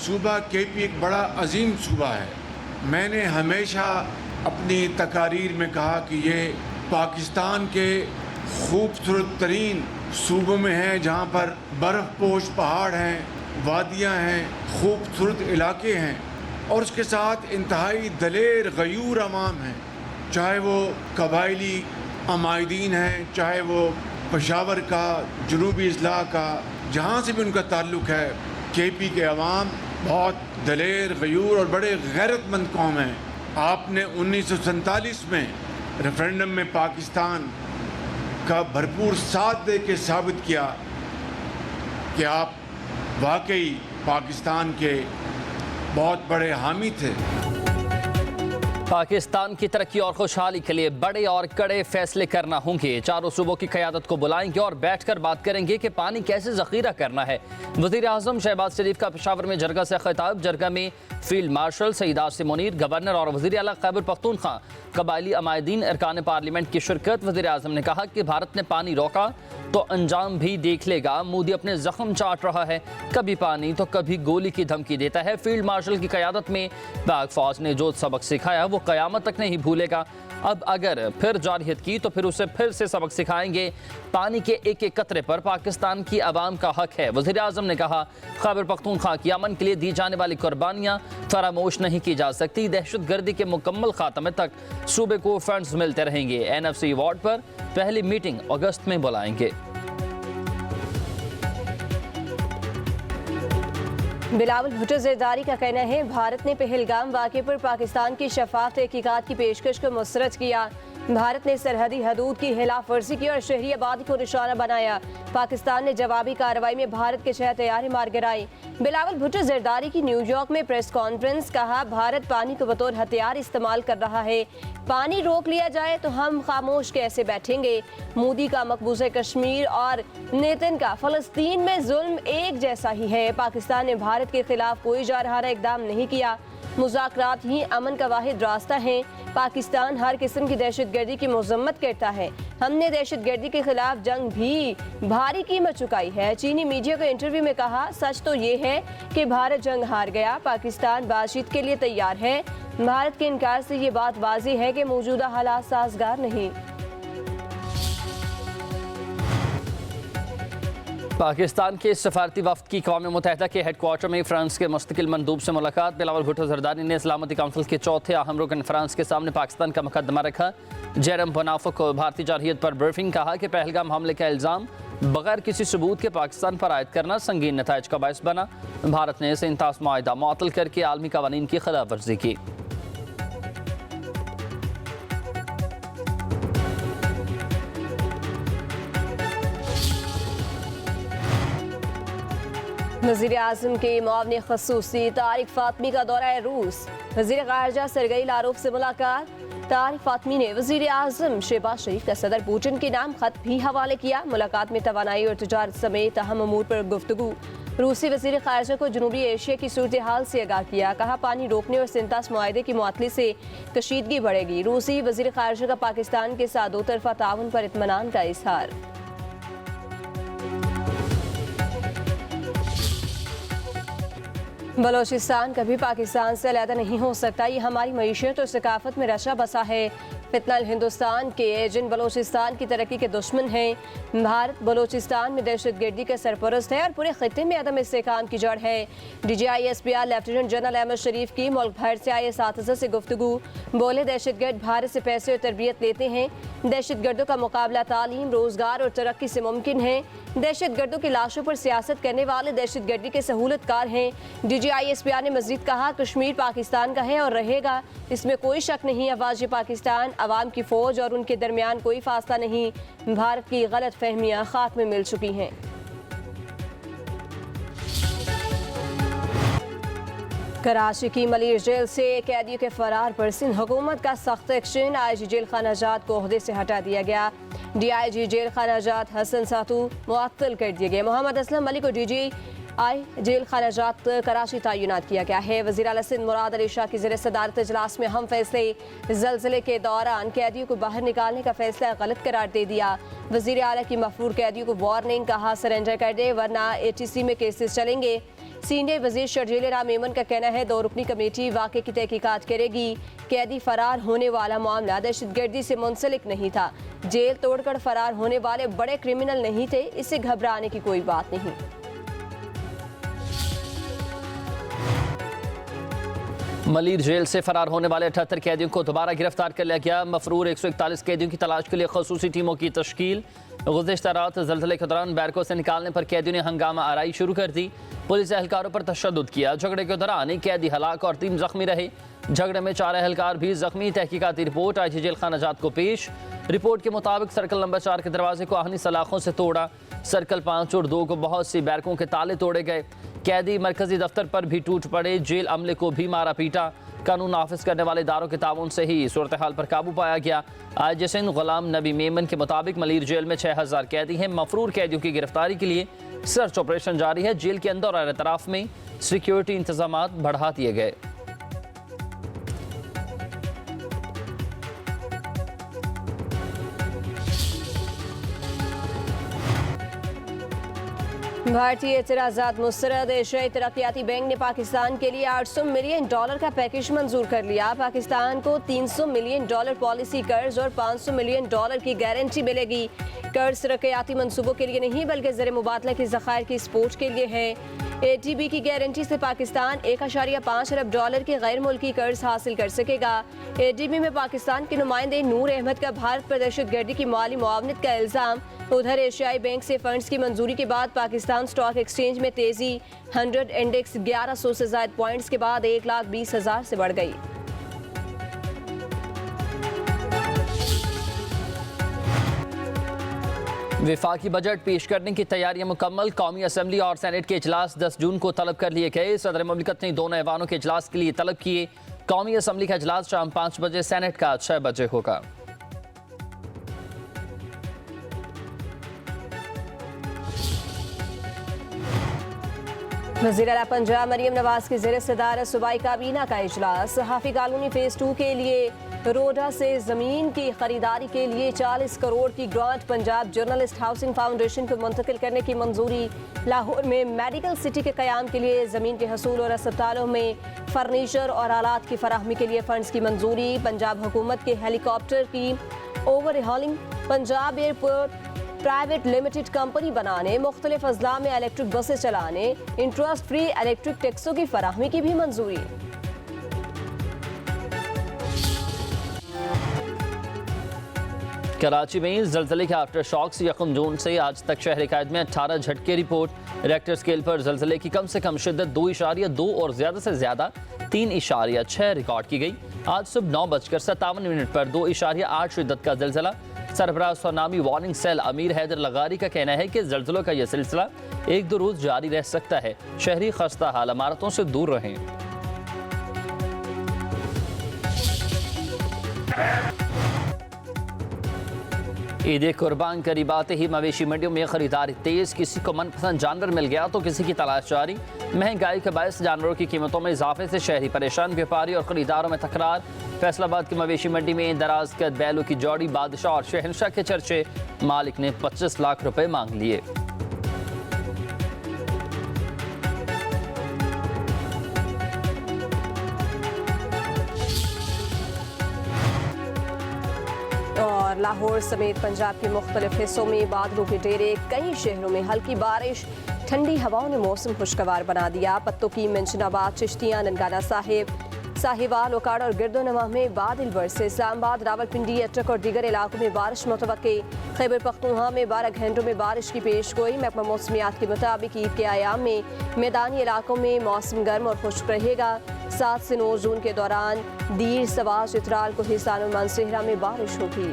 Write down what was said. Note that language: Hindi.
सूबा KP एक बड़ा अजीम सूबा है। मैंने हमेशा अपनी तकारीर में कहा कि ये पाकिस्तान के खूबसूरत तरीन सूबों में है, जहाँ पर बर्फ़ पोश पहाड़ हैं, वादियाँ हैं, खूबसूरत इलाके हैं और उसके साथ इंतहाई दलेर गयूर अवाम हैं। चाहे वो कबायली अमायदीन हैं, चाहे वो पेशावर का, जनूबी अजला का, जहाँ से भी उनका ताल्लुक़ है, KP के अवाम बहुत दलेर गयूर और बड़े गैरतमंद कौम हैं। आपने 1947 में रेफरेंडम में पाकिस्तान का भरपूर साथ दे के साबित किया कि आप वाकई पाकिस्तान के बहुत बड़े हामी थे। पाकिस्तान की तरक्की और खुशहाली के लिए बड़े और कड़े फैसले करना होंगे। चारों सूबों की क़यादत को बुलाएंगे और बैठकर बात करेंगे कि पानी कैसे ज़ख़ीरा करना है। वज़ीर आज़म शहबाज शरीफ का पेशावर में जरगा से खिताब। जरगा में field marshal Syed Asim Munir, governor और वज़ीर आला खैबर पख्तूनख्वा, कबायली अमायदीन, अरकान पार्लियामेंट की शिरकत। वज़ीर आज़म ने कहा कि भारत ने पानी रोका तो अंजाम भी देख लेगा। मोदी अपने जख्म चाट रहा है, कभी पानी तो कभी गोली की धमकी देता है। फील्ड मार्शल की क़यादत में पाक फौज ने जो सबक सिखाया वो क़यामत तक नहीं भूलेगा। अब अगर फिर जारहियत की तो फिर उसे फिर से सबक सिखाएंगे। पानी के एक एक कतरे पर पाकिस्तान की आवाम का हक है। वज़ीर आज़म ने कहा खैबर पख्तूनख्वा की अमन के लिए दी जाने वाली कुर्बानियाँ फरामोश नहीं की जा सकती। दहशत गर्दी के मुकम्मल खात्मे तक सूबे को फंड्स मिलते रहेंगे। NFC वार्ड पर पहली मीटिंग अगस्त में बुलाएंगे। बिलावल भुट्टो ज़रदारी का कहना है भारत ने पहलगाम वाक़े पर पाकिस्तान की शफाफ तहकीकात की पेशकश को मुस्तरद किया। भारत ने सरहदी हदूद की खिलाफ वर्जी की और शहरी आबादी को निशाना बनाया। पाकिस्तान ने जवाबी कार्रवाई में भारत के 6 तैयारे मार गिराई। बिलावल भुट्टो ज़रदारी की न्यूयॉर्क में प्रेस कॉन्फ्रेंस। कहा भारत पानी को बतौर हथियार इस्तेमाल कर रहा है। पानी रोक लिया जाए तो हम खामोश कैसे बैठेंगे। मोदी का मकबूजा कश्मीर और नेतन का फ़लस्तीन में जुल्म एक जैसा ही है। पाकिस्तान ने भारत के खिलाफ कोई जारहाना इकदाम नहीं किया। मुज़ाकरात ही अमन का वाहिद रास्ता है। पाकिस्तान हर किस्म की दहशत गर्दी की मजम्मत करता है। हमने दहशत गर्दी के खिलाफ जंग भी भारी कीमत चुकाई है। चीनी मीडिया को इंटरव्यू में कहा सच तो ये है कि भारत जंग हार गया। पाकिस्तान बातचीत के लिए तैयार है। भारत के इनकार से ये बात वाज़ेह है कि मौजूदा हालात साजगार नहीं। पाकिस्तान के सफारती वफ्द की अक़वाम मुत्तहिदा के हेडक्वार्टर में फ्रांस के मुस्तकिल मंदूब से मुलाकात। बिलावल भुट्टो ज़रदारी ने सलामती काउंसिल के चौथे अहम रुकन फ्रांस के सामने पाकिस्तान का मुकदमा रखा। जेरम बनाफो को भारतीय जारहियत पर ब्रीफिंग। कहा कि पहलगाम हमले का इल्ज़ाम बगैर किसी सबूत के पाकिस्तान पर आयद करना संगीन नताइज का बायस बना। भारत ने सिंतास मुआहिदा मुअत्तल करके आलमी कवानीन की खिलाफ वर्जी की। वज़ीर आज़म के मुआवने ख़ुसूसी तारिक फ़ातमी का दौरा रूस। वज़ीर ख़ारजा सरगई लारोफ से मुलाकात। तारिक फ़ातमी ने वज़ीर आज़म शहबाज शरीफ का सदर पुतिन के नाम खत भी हवाले किया। मुलाकात में तवानाई और तजारत समेत अहम अमूर पर गुफ्तगू। रूसी वज़ीर ख़ारजा को जनूबी एशिया की सूरत हाल से आगाह किया। कहा पानी रोकने और सिंतास मुआहदे की मुअत्तली से कशीदगी बढ़ेगी। रूसी वज़ीर ख़ारजा का पाकिस्तान के साथ दो तरफ़ा ताउन पर इत्मीनान का इज़हार। बलोचिस्तान कभी पाकिस्तान से अलहदा नहीं हो सकता। ये हमारी मईशत और सकाफत में रचा बसा है। फितनल हिंदुस्तान के एजेंट बलोचिस्तान की तरक्की के दुश्मन हैं। भारत बलोचिस्तान में दहशत गर्दी का सरपरस्त है और पूरे खित्ते में अदम इस्तेहकाम की जड़ है। DGI-SPR लेफ्टिनेंट जनरल अहमद शरीफ की मुल्क भर से आए असातिज़ा से गुफ्तगू। बोले दहशतगर्द भारत से पैसे और तरबियत लेते हैं। दहशत गर्दों का मुकाबला तालीम, रोजगार और तरक्की से मुमकिन है। दहशत गर्दों की लाशों पर सियासत करने वाले दहशत गर्दी के सहूलतकार हैं। DGI-SPR ने मजीद कहा कश्मीर पाकिस्तान का है और रहेगा, इसमें कोई शक नहीं। अफवाज पाकिस्तान, अवाम की फौज और उनके दरमियान कोई फासला नहीं। भारत की गलत फहमियाँ खाक में मिल चुकी हैं। कराची की मलिर जेल से कैदियों के फरार पर सिंध हुकूमत का सख्त एक्शन। IG जेल खाना जात को ओहदे से हटा दिया गया। DIG जेल खाना जात हसन सातू मुअत्तल कर दिए गए। मोहम्मद असलम अली को DGI जेल खाना जात कराची तैनात किया गया है। वज़ीर आला सिंध मुराद अली शाह की ज़ेर सदारत इजलास में हम फैसले। ज़लज़ले के दौरान कैदियों को बाहर निकालने का फैसला गलत करार दे दिया। वज़ीर आला की मफरूर कैदियों को वार्निंग। कहा सरेंडर कर दे वरना ATC में केसेस चलेंगे। सीनियर वजीर शर्जील राम मेमन का कहना है 2 रुकनी कमेटी वाक़े की तहकीकात करेगी। कैदी फरार होने वाला मामला दहशतगर्दी से मुंसलिक नहीं था। जेल तोड़कर फरार होने वाले बड़े क्रिमिनल नहीं थे, इससे घबराने की कोई बात नहीं। मलीर जेल से फरार होने वाले 78 कैदियों को दोबारा गिरफ्तार कर लिया गया। मफरूर 141 कैदियों की तलाश के लिए खसूसी टीमों की तश्कील। गुज़िश्ता रात ज़ल्ज़ले के दौरान बैरकों से निकालने पर कैदियों ने हंगामा आराई शुरू कर दी। पुलिस एहलकारों पर तशद्दुद किया। झगड़े के दौरान एक कैदी हलाक और 3 जख्मी रहे। झगड़े में 4 एहलकार भी जख्मी। तहकीकाती रिपोर्ट आई जेल खाना जात को पेश। रिपोर्ट के मुताबिक सर्कल नंबर 4 के दरवाजे को आहनी सलाखों से तोड़ा। सर्कल 5 और 2 को बहुत सी बैरकों के ताले तोड़े गए। कैदी मरकजी दफ्तर पर भी टूट पड़े। जेल अमले को भी मारा पीटा। कानून नाफिज करने वाले इदारों के ताउन से ही सूरत हाल पर काबू पाया गया। आईजी गुलाम नबी मेमन के मुताबिक मलीर जेल में 6000 कैदी हैं। मफरूर कैदियों की गिरफ्तारी के लिए सर्च ऑपरेशन जारी है। जेल के अंदर और अतराफ में सिक्योरिटी इंतजाम बढ़ा दिए गए। भारतीय एतराज़ात मुस्तरद। एशियाई तरक्याती बैंक ने पाकिस्तान के लिए $800 मिलियन का पैकेज मंजूर कर लिया। पाकिस्तान को $300 मिलियन पॉलिसी कर्ज और $500 मिलियन की गारंटी मिलेगी। कर्ज तरक्याती मंसूबों के लिए नहीं बल्कि ज़र मुबादला के ज़खायर की सपोर्ट के लिए है। ADB की गारंटी से पाकिस्तान $1.5 अरब के गैर मुल्की कर्ज हासिल कर सकेगा। ADB में पाकिस्तान के नुमाइंदे नूर अहमद का भारत पर दहशतगर्दी की माली मुआवनत का इल्ज़ाम। उधर एशियाई बैंक से फंड्स की मंजूरी के बाद पाकिस्तान स्टॉक एक्सचेंज में तेजी। 100 इंडेक्स 1100 से ज़ायद पॉइंट्स के बाद 1,20,000 से बढ़ गई। विफाकी बजट पेश करने की तैयारियां मुकम्मल। कौमी असम्बली और सेनेट के इजलास 10 जून को तलब कर लिए गए। सदर मुमलिकत ने दोनों ऐवानों के इजलास के लिए तलब किए। कौमी असम्बली का इजलास शाम 5 बजे, सेनेट का 6 बजे होगा। वज़ीर आला पंजाब मरियम नवाज की ज़ेर सदारत सूबाई काबीना का इजलास। सहाफ़ी कॉलोनी फेज़ 2 के लिए रोडा से ज़मीन की खरीदारी के लिए 40 करोड़ की grant Punjab journalist housing foundation को मुंतकिल करने की मंजूरी। लाहौर में मेडिकल सिटी के क़याम के लिए ज़मीन के हसूल और अस्पतालों में फर्नीचर और आलात की फराहमी के लिए फ़ंड्स की मंजूरी। पंजाब हुकूमत के हेलीकॉप्टर की overhauling, Punjab airport private limited company बनाने, मुख्तलिफ अजला में इलेक्ट्रिक बसें चलाने, इंटरेस्ट फ्री इलेक्ट्रिक टैक्सों की फराहमी की भी मंजूरी। कराची में ज़ल्ज़ले के आफ्टर शॉक्स 1 जून से आज तक शहर कायद में 18 झटके रिपोर्ट। रेक्टर स्केल पर ज़ल्ज़ले की कम से कम शिद्दत 2.2 और ज़्यादा से ज़्यादा 3.6 रिकॉर्ड की गई। आज सुबह 9:57 पर 2.8 शिद्दत का ज़ल्ज़ला। सरबराह सुनामी वार्निंग सेल अमीर हैदर लगारी का कहना है कि ज़ल्ज़लों का यह सिलसिला 1-2 रोज़ जारी रह सकता है। शहरी खस्ता हाल इमारतों से दूर रहें। ईद कुर्बान करीब आते ही मवेशी मंडियों में खरीदारी तेज। किसी को मनपसंद जानवर मिल गया तो किसी की तलाश जारी। महंगाई के बायस जानवरों की कीमतों में इजाफे से शहरी परेशान। व्यापारी और खरीदारों में तकरार। फैसलाबाद की मवेशी मंडी में दराज कद बैलों की जोड़ी बादशाह और शहनशाह के चर्चे। मालिक ने 25 लाख रुपए मांग लिए। और लाहौर समेत पंजाब के मुख्तलिफ हिस्सों में बादलों के डेरे। कई शहरों में हल्की बारिश। ठंडी हवाओं ने मौसम खुशगवार बना दिया। पत्तों की मंचनाबाद, चिश्तियाँ, ननकाना साहिब, साहिवाल, ओकाड़ और गिरदोनवाह में बादल बरसे। इस्लामाबाद, रावलपिंडी, अटक और दीगर इलाकों में बारिश मुतवक्के। खैबर पख्तूनख्वा में 12 घंटों में बारिश की पेश गोई। महकमा मौसमियात के मुताबिक ईद के आयाम में मैदानी इलाकों में मौसम गर्म और खुश्क रहेगा। 7 से 9 जून के दौरान दीर, सवास, चित्राल, कोहिस्तान और मानसेहरा में बारिश होगी।